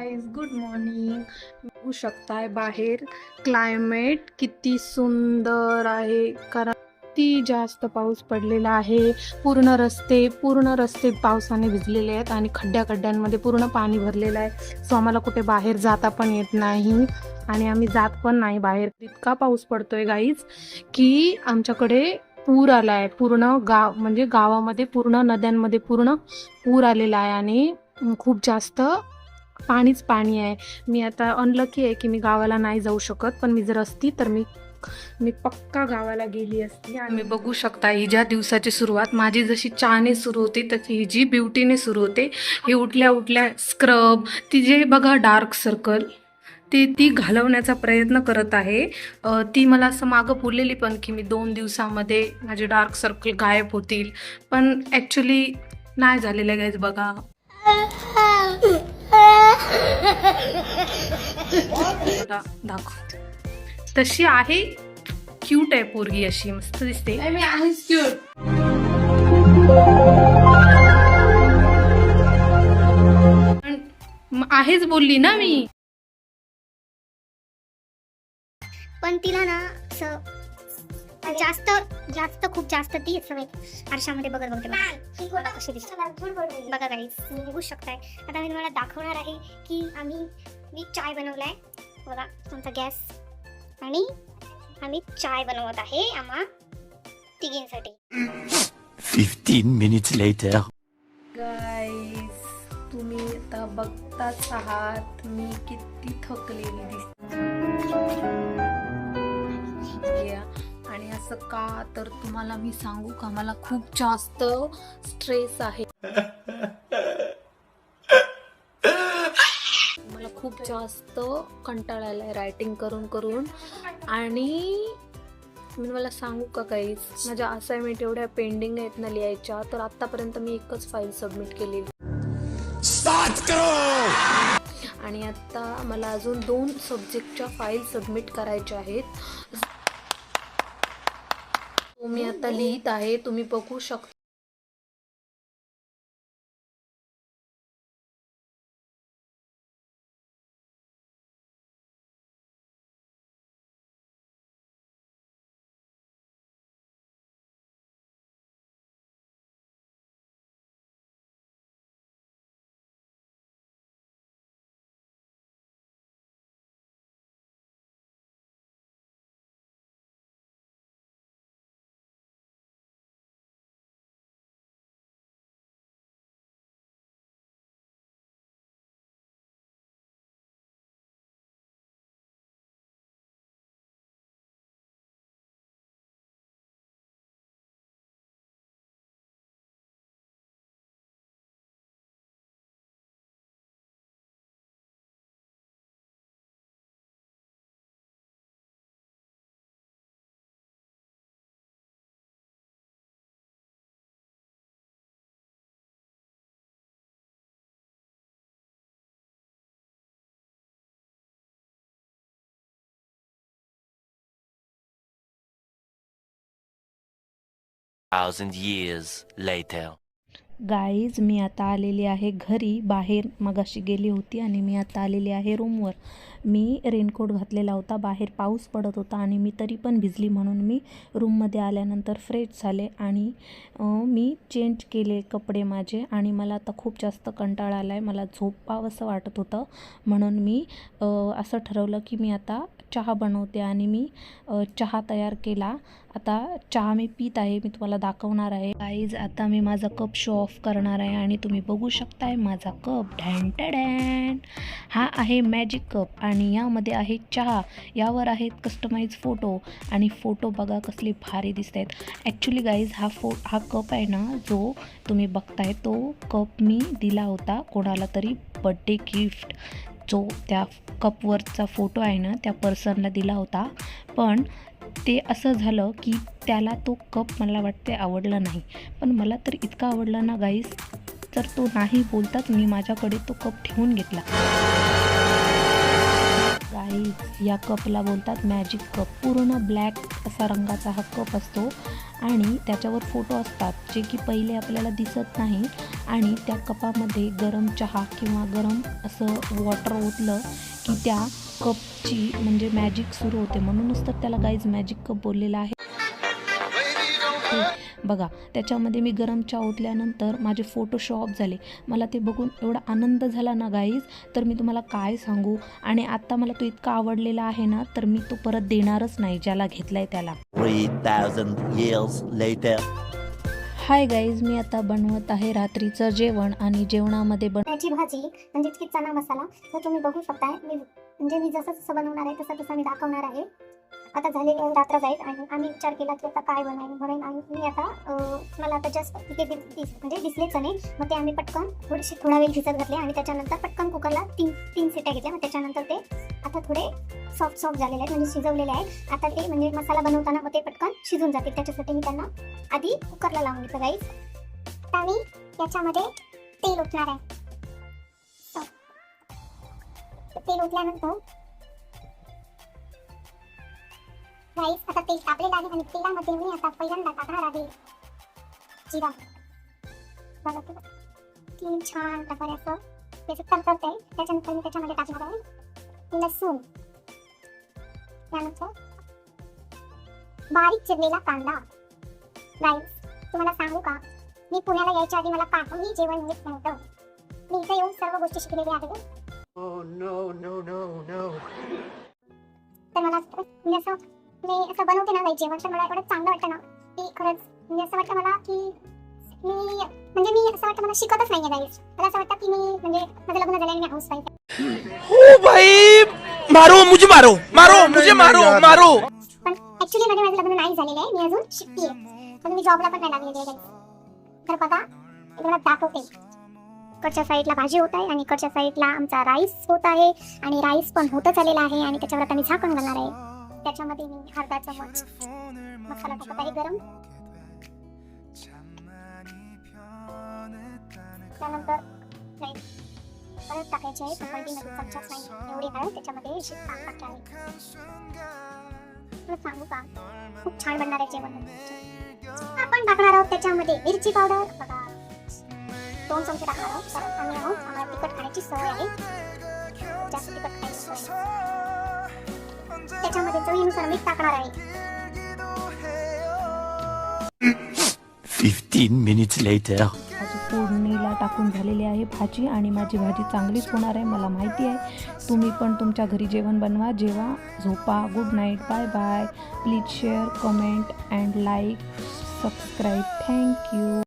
Guys, good morning. बघू शकताय बाहेर क्लायमेट किती सुंदर आहे, कारण किती जास्त पाऊस पडलेला आहे. पूर्ण रस्ते पावसाने भिजलेले आहेत आणि खड्ड्यांमध्ये पूर्ण पाणी भरलेलं आहे. सो आम्हाला कुठे बाहेर जाता पण येत नाही आणि आम्ही जात पण नाही बाहेर. इतका पाऊस पडतोय गाईज की आमच्याकडे पूर आलाय. पूर्ण गाव म्हणजे गावामध्ये पूर्ण नद्यांमध्ये पूर्ण पूर आलेला आहे आणि खूप जास्त पाणीच पाणी आहे. मी आता अनलकी आहे की मी गावाला नाही जाऊ शकत, पण मी जर असती तर मी पक्का गावाला गेली असती. आणि मी बघू शकता ही ज्या दिवसाची सुरुवात माझी जशी चहाने सुरू होते तशी ही जी ब्युटीने सुरू होते. ही उठल्या स्क्रब, ती जे बघा डार्क सर्कल ती घालवण्याचा प्रयत्न करत आहे. ती मला असं मागं बोललेली पण की मी 2 दिवसामध्ये माझे डार्क सर्कल गायब होतील, पण ॲक्च्युली नाही झालेलं गाईज. बघा दाखव, तशी आहे, क्यूट आहे पोरगी, अशी मस्त दिसते. आहेच बोलली ना मी. पण तिला ना असं जास्त जास्त खूप जास्त ती सवय आरशामध्ये बघत बघते बघा कशी दिसते. बघा गाईस, तुम्ही बघू शकताय. आता मी तुम्हाला दाखवणार आहे की मी चाय बनवलाय. बघा तुमचा गॅस, आणि आम्ही चाय बनवत आहे आम्हा तिघींसाठी. 15 minutes later. गाईस, तुम्ही आता बघताच आहात मी किती थकलेली दिसते. आणि असं का, तर तुम्हाला मी सांगू का, मला खूप जास्त स्ट्रेस आहे. मला खूप जास्त कंटाळा आलाय रायटिंग करून आणि मला सांगू का गाईस, माझ्या असाइनमेंट एवढ्या पेंडिंग आहेत ना लिहायच्या, तर आतापर्यंत मी एकच फाईल सबमिट केलेली आणि आता मला अजून 2 सब्जेक्टच्या फाईल सबमिट करायच्या आहेत. मी आता लिहित आहे, तुम्ही बघू शकता. Thousand years later. गाईज, मी आता आलेली आहे घरी. बाहेर मगाशी गेली होती आणि मी आता आलेली आहे रूमवर. मी रेनकोट घातलेला होता, बाहेर पाऊस पडत होता आणि मी तरी पण भिजली, म्हणून मी रूममध्ये आल्यानंतर फ्रेश झाले आणि मी चेंज केले कपडे माझे. आणि मला आता खूप जास्त कंटाळा आला आहे, मला झोपावंसं वाटत होतं, म्हणून मी असं ठरवलं की मी आता चहा बनवते आणि मी चहा तयार केला. आता चहा मी पीत आहे, मी तुम्हाला दाखवणार आहे. गाईज, आता मी माझा कप शो ऑफ करणार आहे आणि तुम्ही बघू शकताय माझा कप. डॅन. हा आहे मॅजिक कप आणि यामध्ये आहे चहा. यावर आहेत कस्टमाइज फोटो आणि फोटो बघा कसले भारी दिसत आहेत. ॲक्च्युली गाईज, हा कप आहे ना, जो तुम्ही बघताय तो कप मी दिला होता कोणाला तरी बड्डे गिफ्ट. जो त्या कपवरचा फोटो आहे ना, त्या पर्सनला दिला होता, पण ते असं झालं की त्याला तो कप मला वाटते आवडला नाही. पण मला तर इतका आवडला ना गाईस, तर तो नाही बोलताच मी माझ्याकडे तो कप ठेवून घेतला. गाईस, या कपला बोलतात मॅजिक कप. पूर्ण ब्लॅक असा रंगाचा हा कप असतो आणि त्याच्यावर फोटो असतात जे की पहिले आपल्याला दिसत नाही. आणि त्या कपामध्ये गरम चहा किंवा गरम असं वॉटर ओतलं की त्या कपची म्हणजे मॅजिक सुरू होते. म्हणूनच तर त्याला गाईज मॅजिक कप बोललेलं आहे. बघा, त्याच्यामध्ये मी गरम चहा ओतल्यानंतर माझे फोटो शॉप झाले. मला ते बघून एवढा आनंद झाला ना गाईज, तर मी तुम्हाला काय सांगू. आणि आत्ता मला तो इतका आवडलेला आहे ना, तर मी तो परत देणारच नाही ज्याला घेतलाय त्याला. 3,000 years later. हाय गाईज, मी आता बनवत आहे रात्रीचं जेवण आणि जेवणामध्ये त्याची भाजी म्हणजेच की चना मसाला. तर तुम्ही बघू शकताय, मी जसं जसं बनवणार आहे तसं मी दाखवणार आहे. आता झालेली रात्र जाईल आणि आम्ही विचार केला की आता काय बनवायला म्हणून. आणि मी आता मला आता जस्ट तिथे म्हणजे दिसले चणे, मग ते आम्ही पटकन थोडा वेळ भिजत घातले आणि त्याच्यानंतर पटकन कुकरला तीन शिट्ट्या घेतल्या. मग त्याच्यानंतर ते आता थोडे सॉफ्ट झालेले आहेत म्हणजे शिजवलेले आहेत. आता ते म्हणजे मसाला बनवताना मग ते पटकन शिजून जातील, त्याच्यासाठी मी त्यांना आधी कुकरला लावून घेतलं गाईस. आता मी याच्यामध्ये तेल ओतणार आहे. तेल ओतल्यानंतर गाईस आता तेल तापलेलं आहे आणि तेलामध्ये मी आता पहिल्यांदा टाकणार आहे जिरा. बघा की छान प्रकारे असं त्याचं तरतरत आहे. त्याच्यानंतर मी त्याच्यामध्ये टाकणार आहे लसूण, त्यानंतर बारीक चिरलेला कांदा. गाईस तुम्हाला सांगू का, मी पुण्याला यायच्या आधी मला काहीही जेवण येत नव्हतं. मी इथे येऊन सर्व गोष्टी शिकलेल्या आहेत. तर मला मी असं बनवते ना काही जेवण, तर मला एवढं चांगलं वाटतं ना की खरंच म्हणजे असं वाटतं मला की मी असं वाटतं मला शिकतच नाहीये गाईस. मला असं वाटतं की मी म्हणजे माझं लग्न झालं आणि मी हाऊस वाईफ आहे. ओ भाई, मारो मुझे, मारो. पण ऍक्च्युली मध्ये माझं लग्न नाही झालेलं आहे. मी अजून शिकतेय, पण मी जॉबला पण नाही लागलेली आहे गाईस. तर बघा तुम्हाला दाखवते. इकडच्या साईडला भाजी होत आहे आणि इकडच्या साईडला आमचा राईस होत आहे. आणि राईस पण होतच आलेला आहे आणि त्याच्यावर आता मी झाकण घालणार आहे. त्याच्यामध्ये मी अर्धा चमच मसाला टाकत आहे गरम. त्यानंतर परत टाकायचे आहे पकडीमध्ये चमचाच नाही एवढी हळद त्याच्यामध्ये टाकायची आहे. तुला सांगू का, खूप छान बनणार आहे जेवण. आपण टाकणार आहोत त्याच्यामध्ये मिरची पावडर. बघा 2 चमचे टाकणार आहोत कारण आम्हाला तिखट खाण्याची सवय आहे, जास्त तिखट खायची सवय. त्याच्यामध्ये चवीनुसार मीठ टाकणार आहे. 15 minutes later. भाजी फोडणीला टाकून झालेली आहे भाजी आणि माझी भाजी चांगलीच होणार आहे, मला माहिती आहे. तुम्ही पण तुमच्या घरी जेवण बनवा, जेवा, झोपा. Good night, bye bye. Please share, comment and like, subscribe. Thank you.